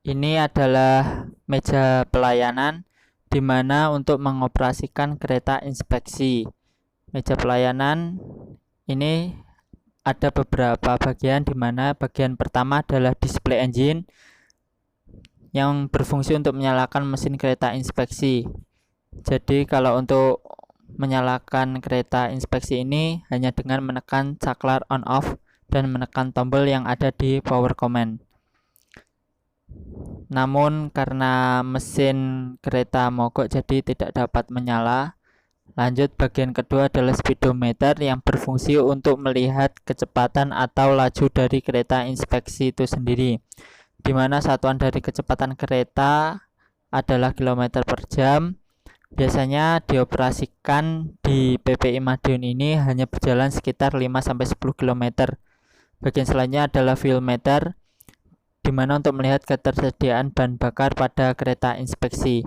Ini adalah meja pelayanan di mana untuk mengoperasikan kereta inspeksi. Meja pelayanan ini ada beberapa bagian, di mana bagian pertama adalah display engine yang berfungsi untuk menyalakan mesin kereta inspeksi. Jadi kalau untuk menyalakan kereta inspeksi ini hanya dengan menekan saklar on off dan menekan tombol yang ada di power command. Namun karena mesin kereta mogok jadi tidak dapat menyala. Lanjut, bagian kedua adalah speedometer yang berfungsi untuk melihat kecepatan atau laju dari kereta inspeksi itu sendiri, di mana satuan dari kecepatan kereta adalah kilometer per jam. Biasanya dioperasikan di PPI Madiun ini hanya berjalan sekitar 5-10 km. Bagian selanjutnya adalah fuel meter, di mana untuk melihat ketersediaan bahan bakar pada kereta inspeksi,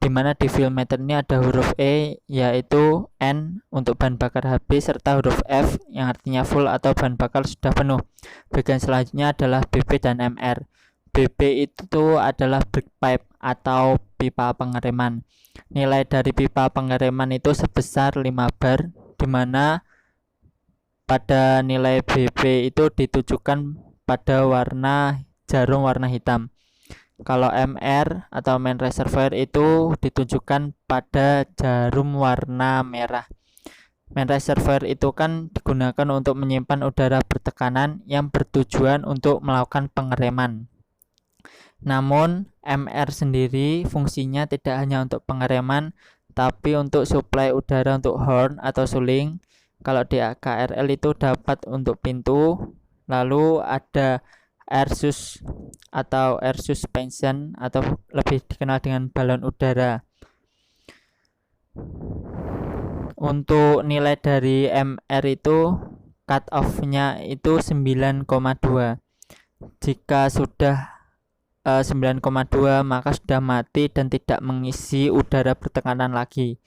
di mana di fuel meter ini ada huruf E yaitu N untuk bahan bakar habis, serta huruf F yang artinya full atau bahan bakar sudah penuh. Bagian selanjutnya adalah BP dan MR. BP itu adalah brake pipe atau pipa pengereman. Nilai dari pipa pengereman itu sebesar 5 bar, di mana pada nilai BP itu ditujukan pada warna jarum warna hitam. Kalau MR atau main reservoir itu ditunjukkan pada jarum warna merah. Main reservoir itu kan digunakan untuk menyimpan udara bertekanan yang bertujuan untuk melakukan pengereman. Namun MR sendiri fungsinya tidak hanya untuk pengereman, tapi untuk suplai udara untuk horn atau suling. Kalau di KRL itu dapat untuk pintu. Lalu ada air sus atau air suspension atau lebih dikenal dengan balon udara. Untuk nilai dari MR itu cut off-nya itu 9,2. Jika sudah 9,2 maka sudah mati dan tidak mengisi udara bertekanan lagi,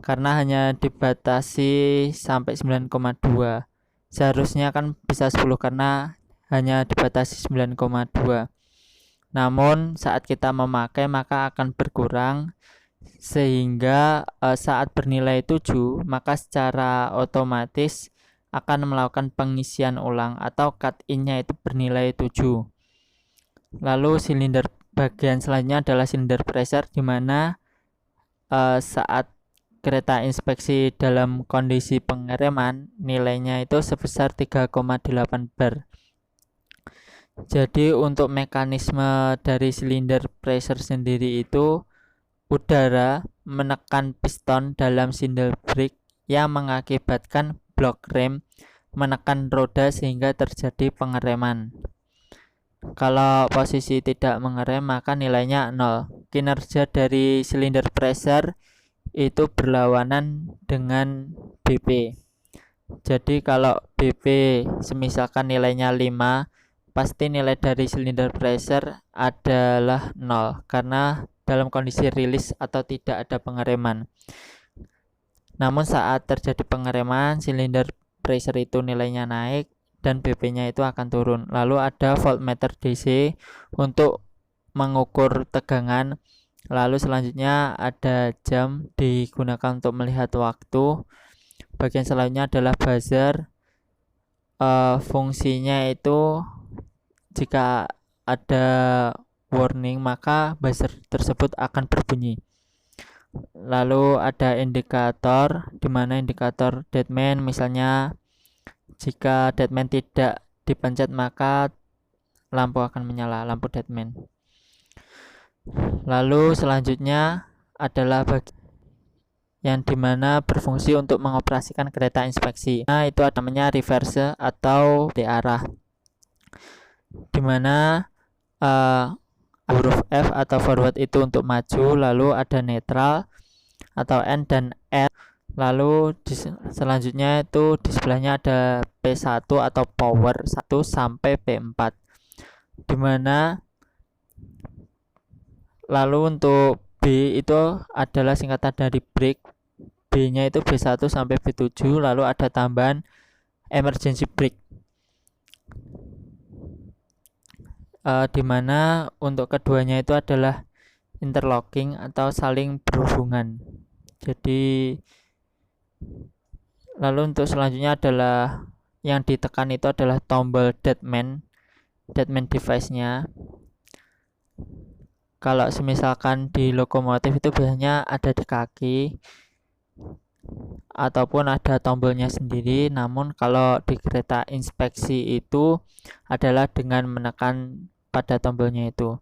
karena hanya dibatasi sampai 9,2. Seharusnya kan bisa 10 karena hanya dibatasi 9,2. Namun saat kita memakai maka akan berkurang, sehingga saat bernilai 7 maka secara otomatis akan melakukan pengisian ulang atau cut in-nya itu bernilai 7. Lalu silinder bagian selanjutnya adalah silinder pressure, di mana saat kereta inspeksi dalam kondisi pengereman nilainya itu sebesar 3,8 bar. Jadi untuk mekanisme dari silinder pressure sendiri itu udara menekan piston dalam silinder brake yang mengakibatkan blok rem menekan roda sehingga terjadi pengereman. Kalau posisi tidak mengerem maka nilainya 0. Kinerja dari silinder pressure itu berlawanan dengan BP. Jadi kalau BP semisalkan nilainya 5, pasti nilai dari silinder pressure adalah 0 karena dalam kondisi rilis atau tidak ada pengereman. Namun saat terjadi pengereman, silinder pressure itu nilainya naik dan BP-nya itu akan turun. Lalu ada voltmeter DC untuk mengukur tegangan. Lalu selanjutnya ada jam digunakan untuk melihat waktu. Bagian selanjutnya adalah buzzer. Fungsinya itu jika ada warning maka buzzer tersebut akan berbunyi. Lalu ada indikator, di mana indikator deadman, misalnya jika deadman tidak dipencet maka lampu akan menyala, lampu deadman. Lalu selanjutnya adalah bagian yang dimana berfungsi untuk mengoperasikan kereta inspeksi. Nah, itu namanya reverse atau diarah, dimana huruf F atau forward itu untuk maju, lalu ada netral atau N dan R. Lalu selanjutnya itu di sebelahnya ada P1 atau power 1 sampai P4, dimana lalu untuk B itu adalah singkatan dari brake. B nya itu B1 sampai B7. Lalu ada tambahan emergency brake. dimana untuk keduanya itu adalah interlocking atau saling berhubungan. Jadi lalu untuk selanjutnya adalah yang ditekan itu adalah tombol deadman device-nya. Kalau semisalkan di lokomotif itu biasanya ada di kaki ataupun ada tombolnya sendiri, namun kalau di kereta inspeksi itu adalah dengan menekan pada tombolnya itu.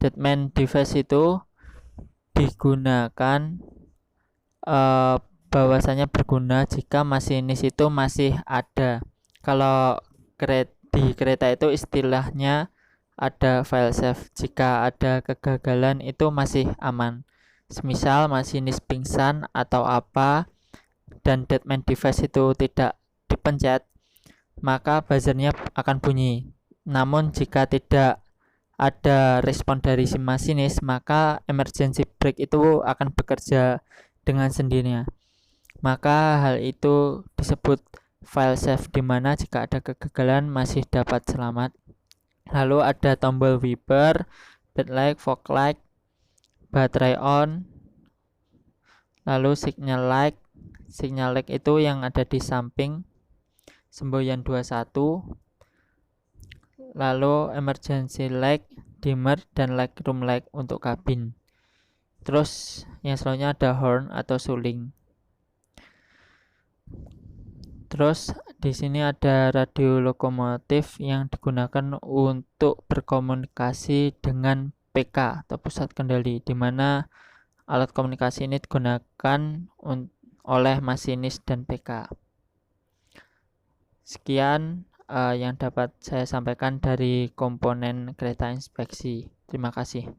Deadman device itu digunakan bahwasanya berguna jika masinis itu masih ada. Kalau di kereta itu istilahnya ada file save. Jika ada kegagalan itu masih aman. Semisal masinis pingsan atau apa dan deadman device itu tidak dipencet, maka buzzernya akan bunyi. Namun jika tidak ada respon dari si masinis, maka emergency brake itu akan bekerja dengan sendirinya. Maka hal itu disebut file save, di mana jika ada kegagalan masih dapat selamat. Lalu ada tombol wiper, backlight, fog light, baterai on, lalu signal light. Signal light itu yang ada di samping semboyan 21. Lalu emergency light, dimmer, dan light room light untuk kabin. Terus yang selanjutnya ada horn atau suling. Terus di sini ada radio lokomotif yang digunakan untuk berkomunikasi dengan PK atau pusat kendali, di mana alat komunikasi ini digunakan oleh masinis dan PK. Sekian yang dapat saya sampaikan dari komponen kereta inspeksi. Terima kasih.